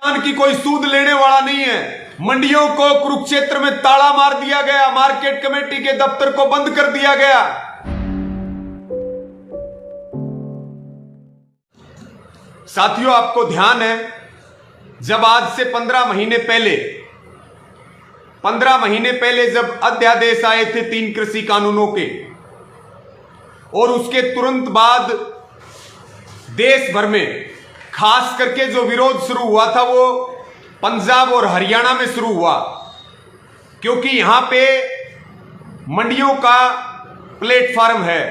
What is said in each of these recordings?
की कोई सूद लेने वाला नहीं है। मंडियों को कुरुक्षेत्र में ताला मार दिया गया, मार्केट कमेटी के दफ्तर को बंद कर दिया गया। साथियों, आपको ध्यान है, जब आज से 15 महीने पहले जब अध्यादेश आए थे 3 कृषि कानूनों के, और उसके तुरंत बाद देश भर में खास करके जो विरोध शुरू हुआ था वो पंजाब और हरियाणा में शुरू हुआ, क्योंकि यहां पे मंडियों का प्लेटफॉर्म है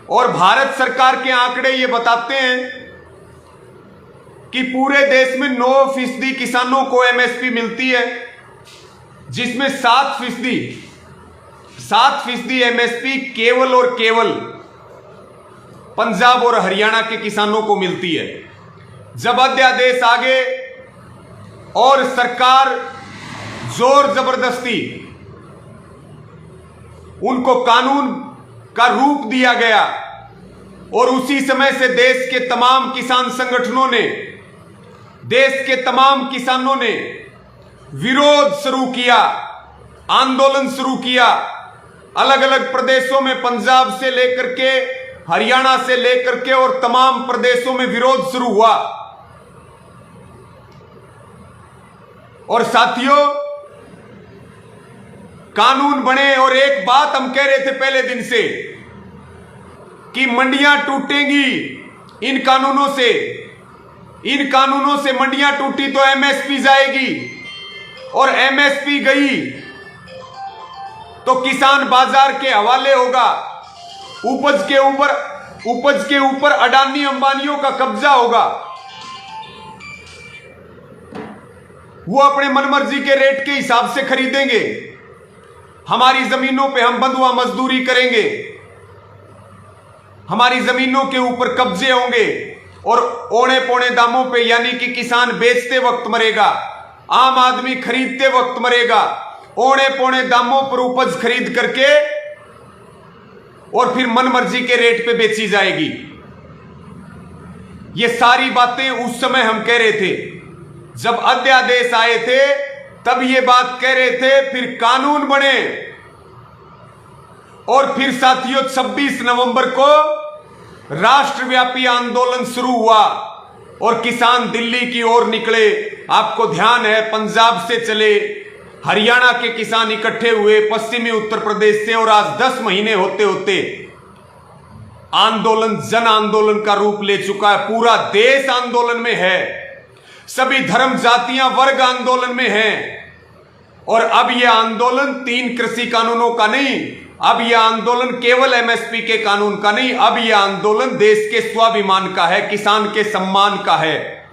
और भारत सरकार के आंकड़े ये बताते हैं कि पूरे देश में 9% किसानों को एमएसपी मिलती है, जिसमें 7% एमएसपी केवल और केवल पंजाब और हरियाणा के किसानों को मिलती है। जब अध्यादेश आगे और सरकार जोर जबरदस्ती उनको कानून का रूप दिया गया, और उसी समय से देश के तमाम किसान संगठनों ने, देश के तमाम किसानों ने विरोध शुरू किया, आंदोलन शुरू किया। अलग अलग प्रदेशों में, पंजाब से लेकर के हरियाणा से लेकर के और तमाम प्रदेशों में विरोध शुरू हुआ। और साथियों, कानून बने, और एक बात हम कह रहे थे पहले दिन से कि मंडियां टूटेंगी इन कानूनों से मंडियां टूटी तो एमएसपी जाएगी, और एमएसपी गई तो किसान बाजार के हवाले होगा। उपज के ऊपर अडानी अंबानियों का कब्जा होगा। वो अपने मनमर्जी के रेट के हिसाब से खरीदेंगे। हमारी जमीनों पे हम बंधुआ मजदूरी करेंगे, हमारी जमीनों के ऊपर कब्जे होंगे, और औने पौने दामों पे, यानी कि किसान बेचते वक्त मरेगा, आम आदमी खरीदते वक्त मरेगा। औने पौने दामों पर उपज खरीद करके और फिर मनमर्जी के रेट पे बेची जाएगी। ये सारी बातें उस समय हम कह रहे थे, जब अध्यादेश आए थे तब ये बात कह रहे थे। फिर कानून बने, और फिर साथियों 26 नवंबर को राष्ट्रव्यापी आंदोलन शुरू हुआ और किसान दिल्ली की ओर निकले। आपको ध्यान है, पंजाब से चले, हरियाणा के किसान इकट्ठे हुए पश्चिमी उत्तर प्रदेश से, और आज 10 महीने होते होते आंदोलन जन आंदोलन का रूप ले चुका है। पूरा देश आंदोलन में है, सभी धर्म जातियां वर्ग आंदोलन में हैं। और अब यह आंदोलन 3 कृषि कानूनों का नहीं, अब यह आंदोलन केवल एमएसपी के कानून का नहीं, अब यह आंदोलन देश के स्वाभिमान का है, किसान के सम्मान का है।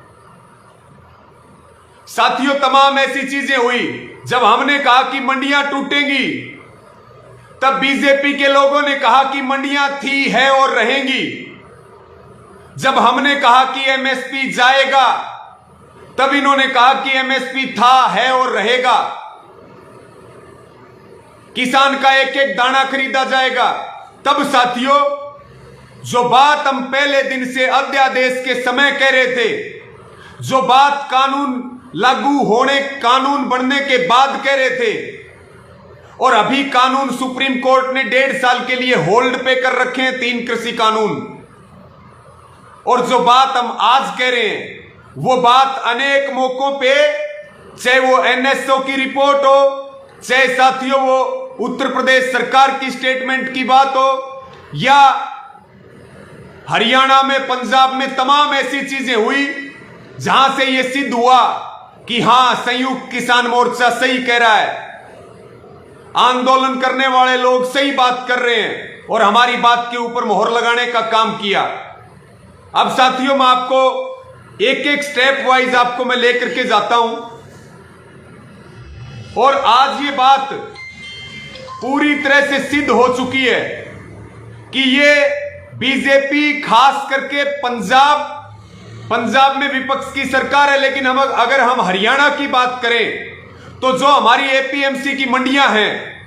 साथियों, तमाम ऐसी चीजें हुई। जब हमने कहा कि मंडियां टूटेंगी, तब बीजेपी के लोगों ने कहा कि मंडियां थी, है और रहेंगी। जब हमने कहा कि एमएसपी जाएगा, तब इन्होंने कहा कि एमएसपी था, है और रहेगा। किसान का एक एक दाना खरीदा जाएगा। तब साथियों, जो बात हम पहले दिन से अध्यादेश के समय कह रहे थे, जो बात कानून लागू होने, कानून बनने के बाद कह रहे थे, और अभी कानून सुप्रीम कोर्ट ने 1.5 साल के लिए होल्ड पे कर रखे हैं 3 कृषि कानून, और जो बात हम आज कह रहे हैं वो बात अनेक मौकों पे, चाहे वो एनएसओ की रिपोर्ट हो, चाहे साथियों वो उत्तर प्रदेश सरकार की स्टेटमेंट की बात हो, या हरियाणा में, पंजाब में तमाम ऐसी चीजें हुई जहां से यह सिद्ध हुआ कि हां, संयुक्त किसान मोर्चा सही कह रहा है, आंदोलन करने वाले लोग सही बात कर रहे हैं, और हमारी बात के ऊपर मोहर लगाने का काम किया। अब साथियों, मैं आपको एक एक स्टेप वाइज आपको मैं लेकर के जाता हूं, और आज ये बात पूरी तरह से सिद्ध हो चुकी है कि ये बीजेपी, खास करके पंजाब में विपक्ष की सरकार है, लेकिन अगर हम हरियाणा की बात करें तो जो हमारी एपीएमसी की मंडियां हैं,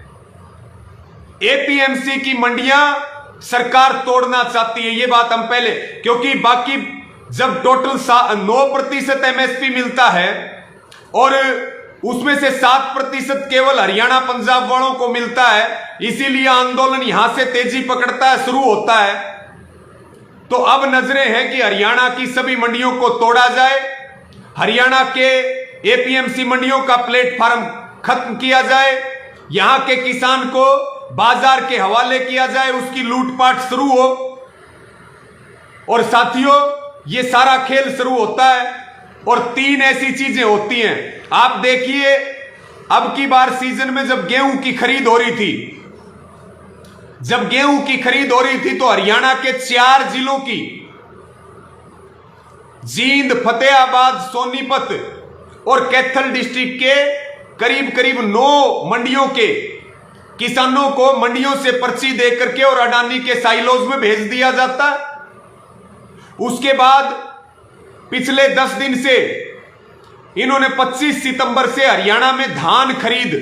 एपीएमसी की मंडियां सरकार तोड़ना चाहती है। ये बात हम पहले, क्योंकि बाकी जब टोटल 9% एमएसपी मिलता है और उसमें से 7% केवल हरियाणा पंजाब वालों को मिलता है, इसीलिए आंदोलन यहां से तेजी पकड़ता है, शुरू होता है। तो अब नजरें हैं कि हरियाणा की सभी मंडियों को तोड़ा जाए, हरियाणा के एपीएमसी मंडियों का प्लेटफॉर्म खत्म किया जाए, यहां के किसान को बाजार के हवाले किया जाए, उसकी लूटपाट शुरू हो। और साथियों, ये सारा खेल शुरू होता है और 3 ऐसी चीजें होती हैं। आप देखिए, अब की बार सीजन में जब गेहूं की खरीद हो रही थी, तो हरियाणा के 4 जिलों की, जींद, फतेहाबाद, सोनीपत और कैथल डिस्ट्रिक्ट के करीब करीब 9 मंडियों के किसानों को मंडियों से पर्ची दे करके और अडानी के साइलोज में भेज दिया जाता। उसके बाद पिछले 10 दिन से इन्होंने 25 सितंबर से हरियाणा में धान खरीद,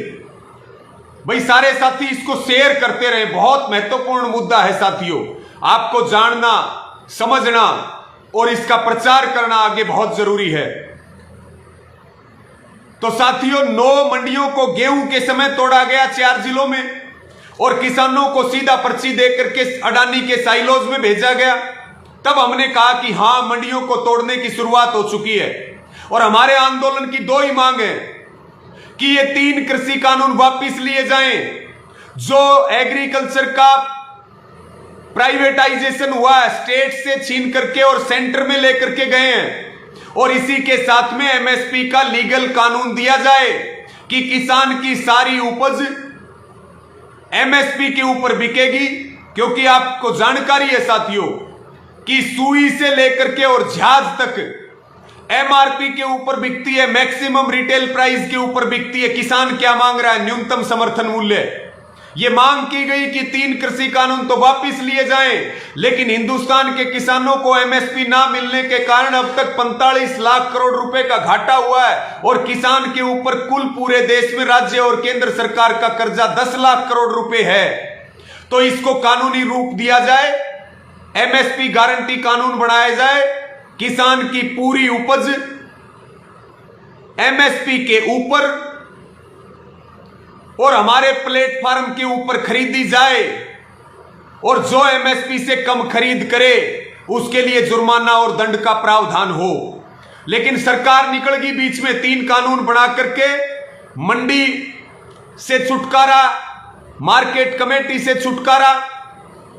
भाई सारे साथी इसको शेयर करते रहे, बहुत महत्वपूर्ण मुद्दा है साथियों, आपको जानना, समझना और इसका प्रचार करना आगे बहुत जरूरी है। तो साथियों, 9 मंडियों को गेहूं के समय तोड़ा गया 4 जिलों में और किसानों को सीधा पर्ची दे करके अडानी के साइलोज में भेजा गया। तब हमने कहा कि हां, मंडियों को तोड़ने की शुरुआत हो चुकी है और हमारे आंदोलन की 2 ही मांग है कि ये 3 कृषि कानून वापस लिए जाएं, जो एग्रीकल्चर का प्राइवेटाइजेशन हुआ है, स्टेट से छीन करके और सेंटर में लेकर के गए हैं। और इसी के साथ में एमएसपी का लीगल कानून दिया जाए कि किसान की सारी उपज एमएसपी के ऊपर बिकेगी। क्योंकि आपको जानकारी है साथियों कि सुई से लेकर के और झाज तक एमआरपी के ऊपर बिकती है, मैक्सिमम रिटेल प्राइस के ऊपर बिकती है। किसान क्या मांग रहा है? न्यूनतम समर्थन मूल्य। ये मांग की गई कि 3 कृषि कानून तो वापस लिए जाएं, लेकिन हिंदुस्तान के किसानों को एमएसपी ना मिलने के कारण अब तक 45 लाख करोड़ रुपए का घाटा हुआ है और किसान के ऊपर कुल पूरे देश में राज्य और केंद्र सरकार का कर्जा 10 लाख करोड़ रुपए है। तो इसको कानूनी रूप दिया जाए, एमएसपी गारंटी कानून बनाया जाए, किसान की पूरी उपज एमएसपी के ऊपर और हमारे प्लेटफॉर्म के ऊपर खरीदी जाए और जो एमएसपी से कम खरीद करे उसके लिए जुर्माना और दंड का प्रावधान हो। लेकिन सरकार निकल गई बीच में 3 कानून बना करके, मंडी से छुटकारा, मार्केट कमेटी से छुटकारा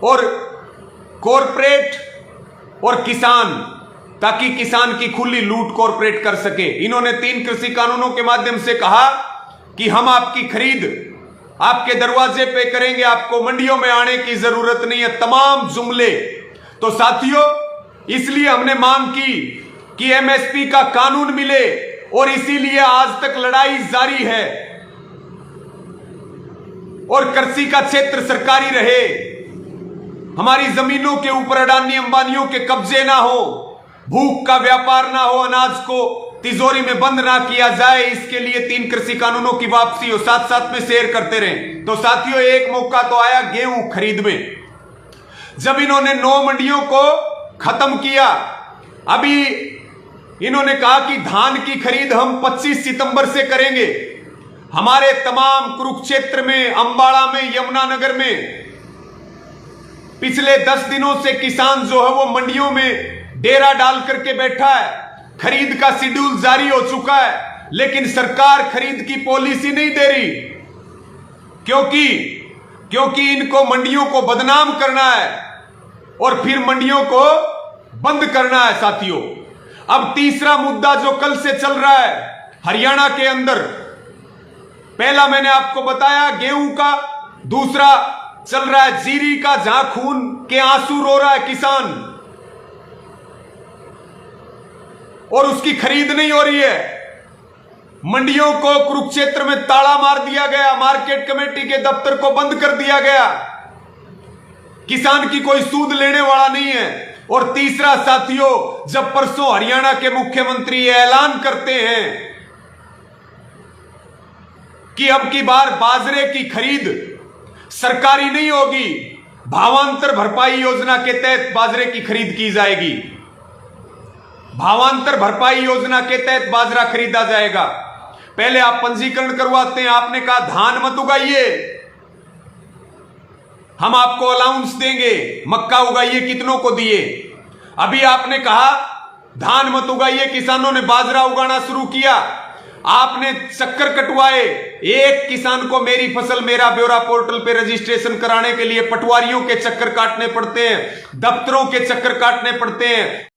और कॉरपोरेट और किसान, ताकि किसान की खुली लूट कॉरपोरेट कर सके। इन्होंने 3 कृषि कानूनों के माध्यम से कहा कि हम आपकी खरीद आपके दरवाजे पे करेंगे, आपको मंडियों में आने की जरूरत नहीं है, तमाम जुमले। तो साथियों, इसलिए हमने मांग की कि एमएसपी का कानून मिले और इसीलिए आज तक लड़ाई जारी है और कृषि का क्षेत्र सरकारी रहे, हमारी जमीनों के ऊपर अडानी अंबानियों के कब्जे ना हो, भूख का व्यापार ना हो, अनाज को तिजोरी में बंद ना किया जाए। इसके लिए 3 कृषि कानूनों की वापसी हो। साथ साथ में शेयर करते रहे। तो साथियों, एक मौका तो आया गेहूं खरीद में, जब इन्होंने 9 मंडियों को खत्म किया। अभी इन्होंने कहा कि धान की खरीद हम 25 सितंबर से करेंगे। हमारे तमाम कुरुक्षेत्र में, अंबाला में, यमुनानगर में पिछले 10 दिनों से किसान जो है वो मंडियों में डेरा डाल करके बैठा है। खरीद का शेड्यूल जारी हो चुका है, लेकिन सरकार खरीद की पॉलिसी नहीं दे रही। क्योंकि इनको मंडियों को बदनाम करना है और फिर मंडियों को बंद करना है साथियों। अब तीसरा मुद्दा जो कल से चल रहा है हरियाणा के अंदर, पहला मैंने आपको बताया गेहूं का, दूसरा चल रहा है जीरी का, जहां खून के आंसू रो रहा है किसान और उसकी खरीद नहीं हो रही है। मंडियों को कुरुक्षेत्र में ताला मार दिया गया, मार्केट कमेटी के दफ्तर को बंद कर दिया गया, किसान की कोई सूद लेने वाला नहीं है। और तीसरा साथियों, जब परसों हरियाणा के मुख्यमंत्री ऐलान करते हैं कि अब की बार बाजरे की खरीद सरकारी नहीं होगी, भावांतर भरपाई योजना के तहत बाजरे की खरीद की जाएगी। भावांतर भरपाई योजना के तहत बाजरा खरीदा जाएगा। पहले आप पंजीकरण करवाते हैं, आपने कहा धान मत उगाइए, हम आपको अलाउंस देंगे, मक्का उगाइए, कितनों को दिए। अभी आपने कहा धान मत उगाइए, किसानों ने बाजरा उगाना शुरू किया, आपने चक्कर कटवाए। एक किसान को मेरी फसल मेरा ब्यौरा पोर्टल पे रजिस्ट्रेशन कराने के लिए पटवारियों के चक्कर काटने पड़ते हैं, दफ्तरों के चक्कर काटने पड़ते हैं,